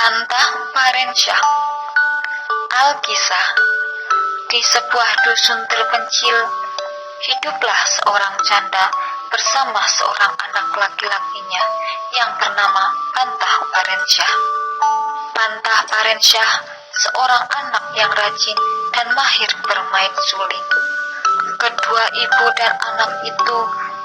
Pantah Parensyah. Alkisah. Di sebuah dusun terpencil, hiduplah seorang janda bersama seorang anak laki-lakinya yang bernama Pantah Parensyah. Pantah Parensyah seorang anak yang rajin dan mahir bermain suling. Kedua ibu dan anak itu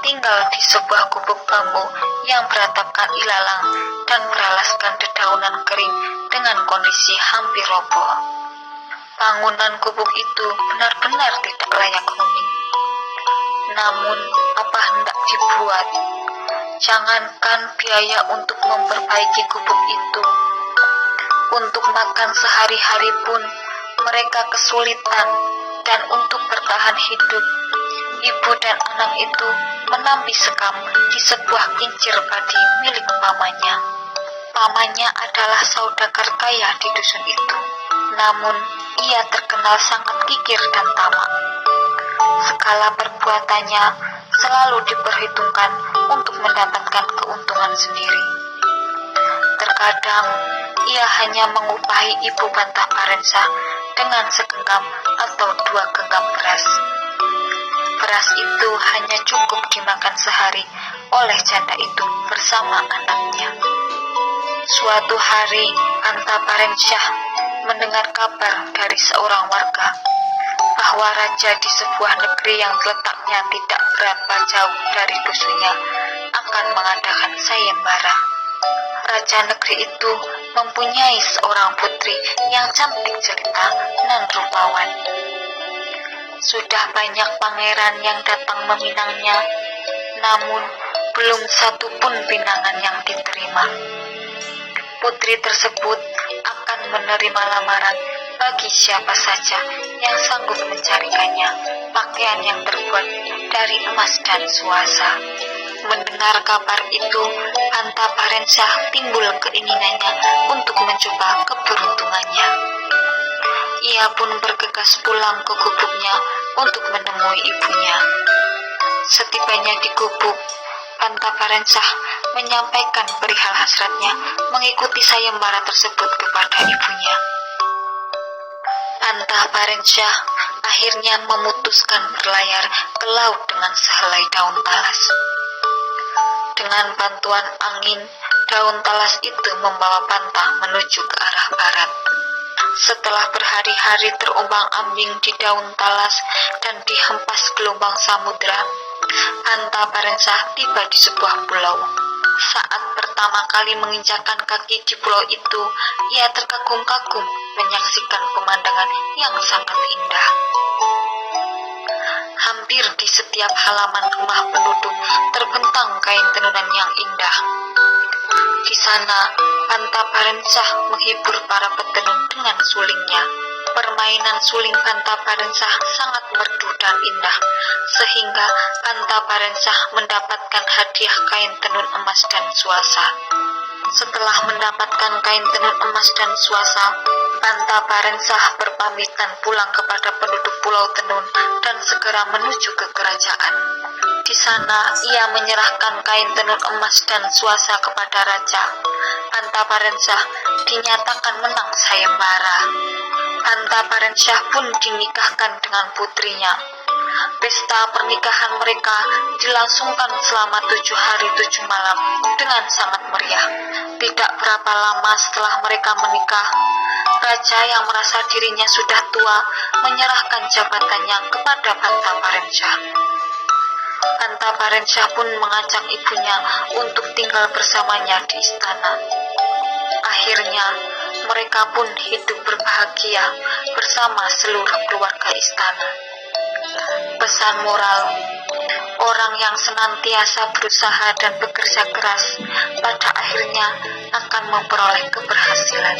tinggal di sebuah gubuk bambu yang beratapkan ilalang dan beralaskan dedaunan kering dengan kondisi hampir roboh. Bangunan gubuk itu benar-benar tidak layak huni. Namun, apa hendak dibuat? Jangankan biaya untuk memperbaiki gubuk itu, untuk makan sehari-hari pun mereka kesulitan, dan untuk bertahan hidup, ibu dan anak itu menampi sekam di sebuah kincir padi milik pamannya. Pamannya adalah saudagar kaya di dusun itu, namun ia terkenal sangat kikir dan tamak. Segala perbuatannya selalu diperhitungkan untuk mendapatkan keuntungan sendiri. Terkadang ia hanya mengupahi ibu Pantah Parensyah dengan segenggam atau 2 genggam beras. Beras itu hanya cukup dimakan sehari oleh janda itu bersama anaknya. Suatu hari, Pantah Parensyah mendengar kabar dari seorang warga bahwa raja di sebuah negeri yang letaknya tidak berapa jauh dari dusunnya akan mengadakan sayembara. Raja negeri itu mempunyai seorang putri yang cantik jelita dan rupawan. Sudah banyak pangeran yang datang meminangnya, namun belum satu pun pinangan yang diterima. Putri tersebut akan menerima lamaran bagi siapa saja yang sanggup mencarikannya pakaian yang terbuat dari emas dan suasa. Mendengar kabar itu, Pantah Parensyah timbul keinginannya untuk mencoba keberuntungannya. Ia pun bergegas pulang ke gubuknya untuk menemui ibunya. Setibanya di gubuk, Pantah Parensyah menyampaikan perihal hasratnya mengikuti sayembara tersebut kepada ibunya. Pantah Parensyah akhirnya memutuskan berlayar ke laut dengan sehelai daun talas. Dengan bantuan angin, daun talas itu membawa Pantah menuju ke arah barat. Setelah berhari-hari terombang-ambing di daun talas dan dihempas gelombang samudra, Pantah Parensyah tiba di sebuah pulau. Saat pertama kali menginjakkan kaki di pulau itu, ia terkagum-kagum menyaksikan pemandangan yang sangat indah. Hampir di setiap halaman rumah penduduk terbentang kain tenunan yang indah. Di sana, Pantah Parensyah menghibur para petenun dengan sulingnya. Permainan suling Pantah Parensyah sangat merdu dan indah, sehingga Pantah Parensyah mendapatkan hadiah kain tenun emas dan suasa. Setelah mendapatkan kain tenun emas dan suasa, Pantah Parensyah berpamitan pulang kepada penduduk Pulau Tenun dan segera menuju ke kerajaan. Di sana, ia menyerahkan kain tenun emas dan suasa kepada raja. Pantah Parensyah dinyatakan menang sayembara. Pantah Parensyah pun dinikahkan dengan putrinya. Pesta pernikahan mereka dilangsungkan selama 7 hari 7 malam dengan sangat meriah. Tidak berapa lama setelah mereka menikah, raja yang merasa dirinya sudah tua menyerahkan jabatannya kepada Pantah Parensyah. Pantah Parensyah pun mengajak ibunya untuk tinggal bersamanya di istana. Akhirnya, mereka pun hidup berbahagia bersama seluruh keluarga istana. Pesan moral, orang yang senantiasa berusaha dan bekerja keras pada akhirnya akan memperoleh keberhasilan.